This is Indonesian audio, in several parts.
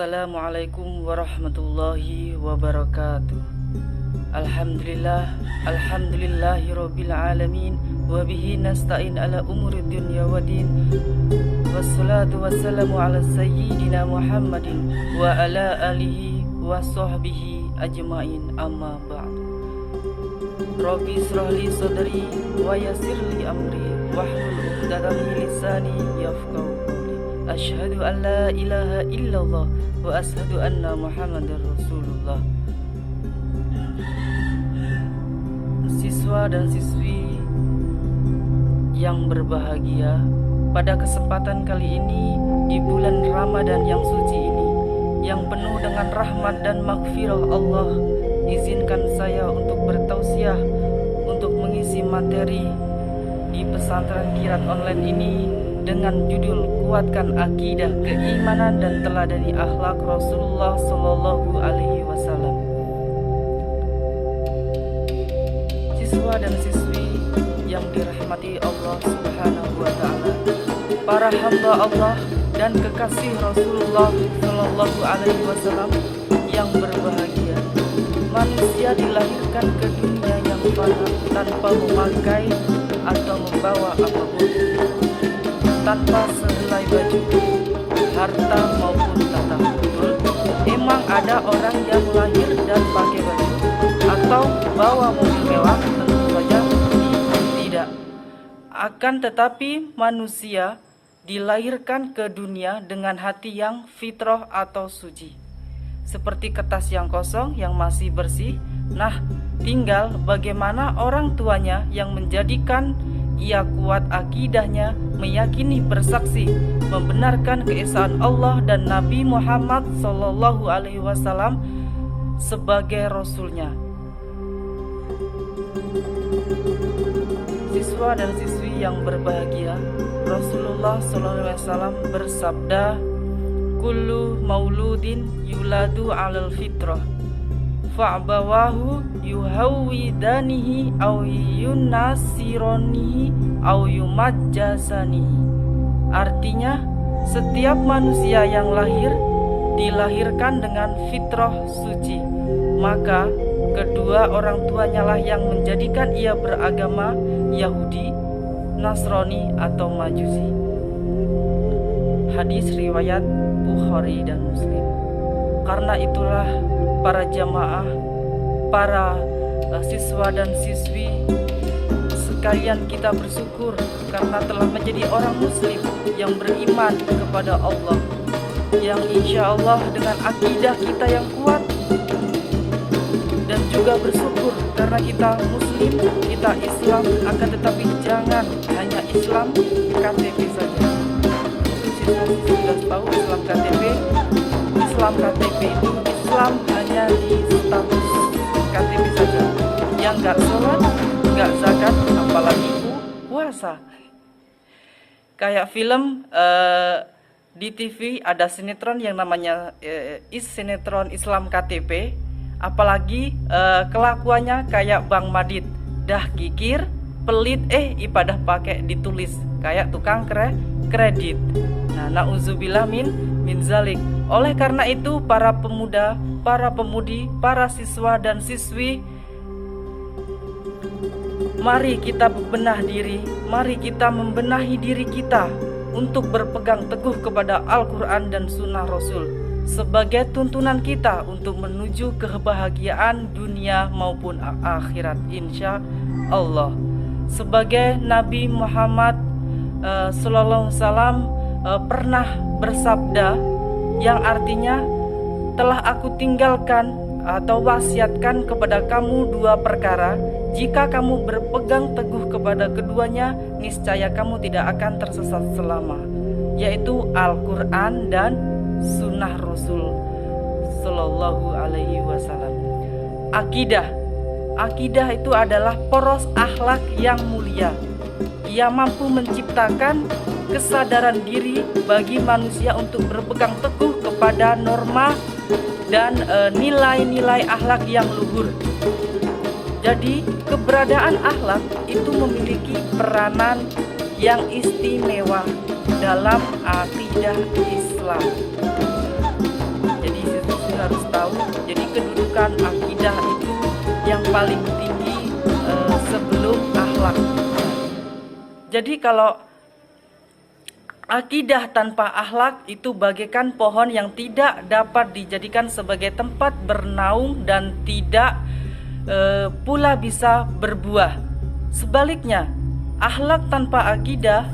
Assalamualaikum warahmatullahi wabarakatuh. Alhamdulillahirabbil alamin wa bihi nasta'in ala umuri dunya waddin. Wassalatu wassalamu ala sayyidina Muhammadin wa ala alihi wa sahbihi ajmain, amma ba'd. Rabbi israhli sadri wa yassirli amri wahlul 'uqdatam min lisani yafqahu qawli. Asyhadu an la ilaha illallah wa asyhadu anna Muhammadar Rasulullah. Siswa dan siswi yang berbahagia, pada kesempatan kali ini di bulan Ramadan yang suci ini, yang penuh dengan rahmat dan maghfirah Allah, izinkan saya untuk bertausiah untuk mengisi materi di pesantren Kirat Online ini dengan judul Kuatkan Akidah, Keimanan dan Teladani Akhlak Rasulullah Sallallahu Alaihi Wasallam. Siswa dan siswi yang dirahmati Allah Subhanahu wa Ta'ala, para hamba Allah dan kekasih Rasulullah Sallallahu Alaihi Wasallam yang berbahagia, manusia dilahirkan ke dunia yang fana tanpa memakai atau membawa apapun, tanpa sehelai baju, harta maupun tata. Emang ada orang yang lahir dan pakai baju atau bawa mobil mewah? Tentu saja tidak. Akan tetapi manusia dilahirkan ke dunia dengan hati yang fitrah atau suci, seperti kertas yang kosong yang masih bersih. Nah, tinggal bagaimana orang tuanya yang menjadikan ia kuat akidahnya, meyakini, bersaksi, membenarkan keesaan Allah dan Nabi Muhammad Sallallahu Alaihi Wasallam sebagai Rasulnya. Siswa dan siswi yang berbahagia, Rasulullah Sallallahu Alaihi Wasallam bersabda, "Kullu mauludin yuladu alal fitrah, fa'bawahu yuhawwidanihi aw yunasironihi aw yumajjasanihi." Artinya, setiap manusia yang lahir dilahirkan dengan fitrah suci, maka kedua orang tuanya lah yang menjadikan ia beragama Yahudi, Nasrani atau Majusi. Hadis riwayat Bukhari dan Muslim. Karena itulah para jamaah, para siswa dan siswi sekalian, kita bersyukur karena telah menjadi orang muslim yang beriman kepada Allah, yang insya Allah dengan akidah kita yang kuat, dan juga bersyukur karena kita muslim, kita Islam, akan tetapi jangan hanya Islam KTP saja. Siswa sudah tahu Islam KTP. Islam KTP itu Islam hanya di status KTP saja, yang gak sholat, gak zakat, apalagi puasa. Kayak film di TV ada sinetron yang namanya sinetron Islam KTP. Apalagi kelakuannya kayak Bang Madid, dah kikir, pelit, ibadah pakai ditulis kayak tukang kredit. Nah, na'udzubillah min zalik. Oleh karena itu, para pemuda, para pemudi, para siswa dan siswi, mari kita bebenah diri, mari kita membenahi diri kita untuk berpegang teguh kepada Al-Quran dan Sunnah Rasul sebagai tuntunan kita untuk menuju kebahagiaan dunia maupun akhirat, insya Allah. Sebagai Nabi Muhammad Sallallahu Alaihi Wasallam pernah bersabda, yang artinya, telah aku tinggalkan atau wasiatkan kepada kamu dua perkara, jika kamu berpegang teguh kepada keduanya, niscaya kamu tidak akan tersesat selama, yaitu Al-Quran dan Sunnah Rasul Sallallahu Alaihi Wasallam. Akidah itu adalah poros akhlak yang mulia. Ia mampu menciptakan kesadaran diri bagi manusia untuk berpegang teguh kepada norma dan nilai-nilai akhlak yang luhur. Jadi, keberadaan akhlak itu memiliki peranan yang istimewa dalam akidah Islam. harus tahu. Jadi kedudukan akidah itu yang paling tinggi sebelum akhlak. Jadi kalau akidah tanpa akhlak itu bagaikan pohon yang tidak dapat dijadikan sebagai tempat bernaung dan tidak pula bisa berbuah. Sebaliknya, akhlak tanpa akidah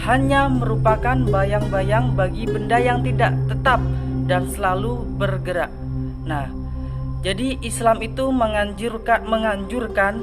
hanya merupakan bayang-bayang bagi benda yang tidak tetap dan selalu bergerak. Nah, jadi Islam itu menganjurkan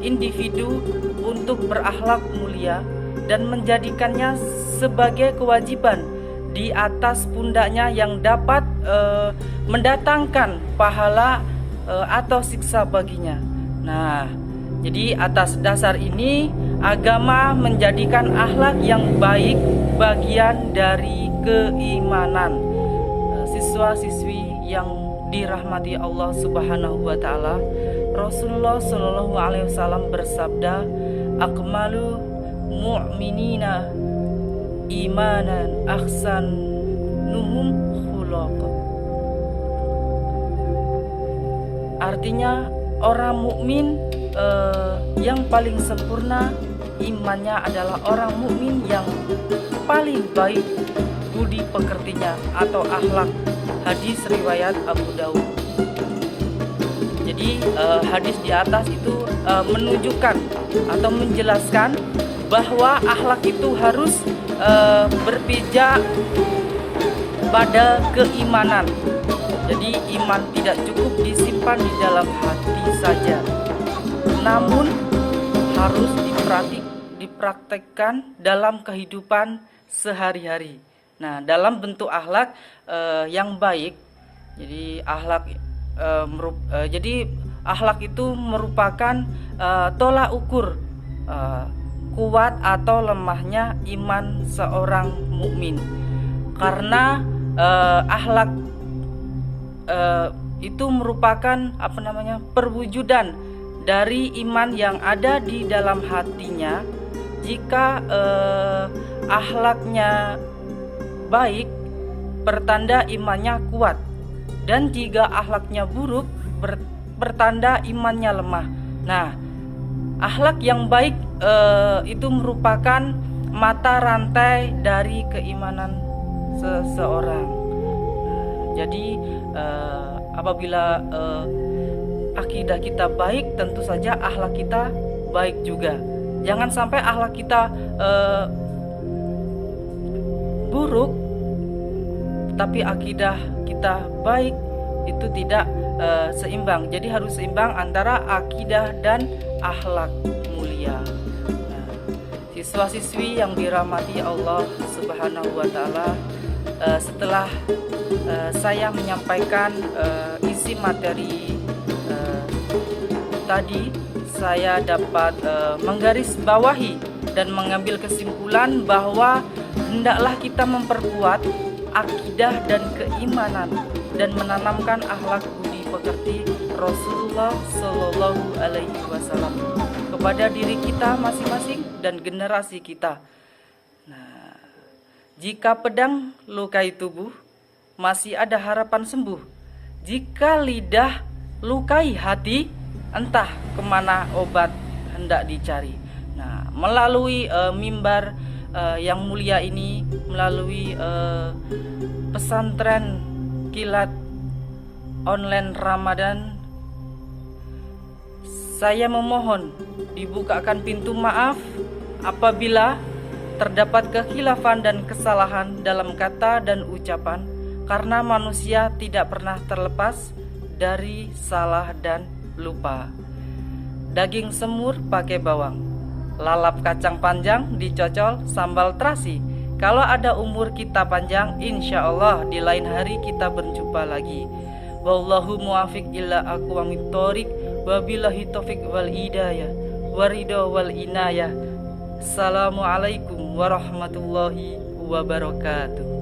individu untuk berakhlak mulia dan menjadikannya sebagai kewajiban di atas pundaknya yang dapat mendatangkan pahala atau siksa baginya. Nah, jadi atas dasar ini agama menjadikan akhlak yang baik bagian dari keimanan. Siswa-siswi yang dirahmati Allah Subhanahu wa taala, Rasulullah Shallallahu alaihi wasallam bersabda, "Akmalu mu'minina imanan ahsanuhum khuluqa." Artinya orang mukmin yang paling sempurna imannya adalah orang mukmin yang paling baik budi pekertinya atau akhlak. Hadis riwayat Abu Daud. Jadi hadis di atas itu menunjukkan atau menjelaskan bahwa akhlak itu harus berpijak pada keimanan. Jadi iman tidak cukup disimpan di dalam hati saja, namun harus dipraktekkan dalam kehidupan sehari-hari. Nah, dalam bentuk akhlak yang baik. Jadi akhlak itu merupakan tolak ukur kuat atau lemahnya iman seorang mukmin. Karena akhlak itu merupakan perwujudan dari iman yang ada di dalam hatinya. Jika akhlaknya baik, pertanda imannya kuat, dan jika akhlaknya buruk, pertanda imannya lemah. Nah, akhlak yang baik itu merupakan mata rantai dari keimanan seseorang. Jadi apabila akidah kita baik, tentu saja akhlak kita baik juga. Jangan sampai akhlak kita buruk tapi akidah kita baik, itu tidak seimbang. Jadi harus seimbang antara akidah dan akhlak mulia. Nah, siswa-siswi yang dirahmati Allah Subhanahu wa taala, setelah saya menyampaikan isi materi tadi, saya dapat menggarisbawahi dan mengambil kesimpulan bahwa hendaklah kita memperkuat akidah dan keimanan dan menanamkan akhlak budi pekerti Rasulullah Shallallahu alaihi wasallam kepada diri kita masing-masing dan generasi kita. Nah, jika pedang lukai tubuh, masih ada harapan sembuh. Jika lidah lukai hati, entah kemana obat hendak dicari. Nah, melalui mimbar yang mulia ini, melalui pesantren kilat online Ramadan, saya memohon dibukakan pintu maaf apabila terdapat kekhilafan dan kesalahan dalam kata dan ucapan, karena manusia tidak pernah terlepas dari salah dan lupa. Daging semur pakai bawang, lalap kacang panjang dicocol sambal terasi. Kalau ada umur kita panjang, insya Allah di lain hari kita berjumpa lagi. Wallahu muwafiq illa aqwamit thoriq, wabillahi taufiq wal hidayah waridho wal inayah. Assalamualaikum warahmatullahi wabarakatuh.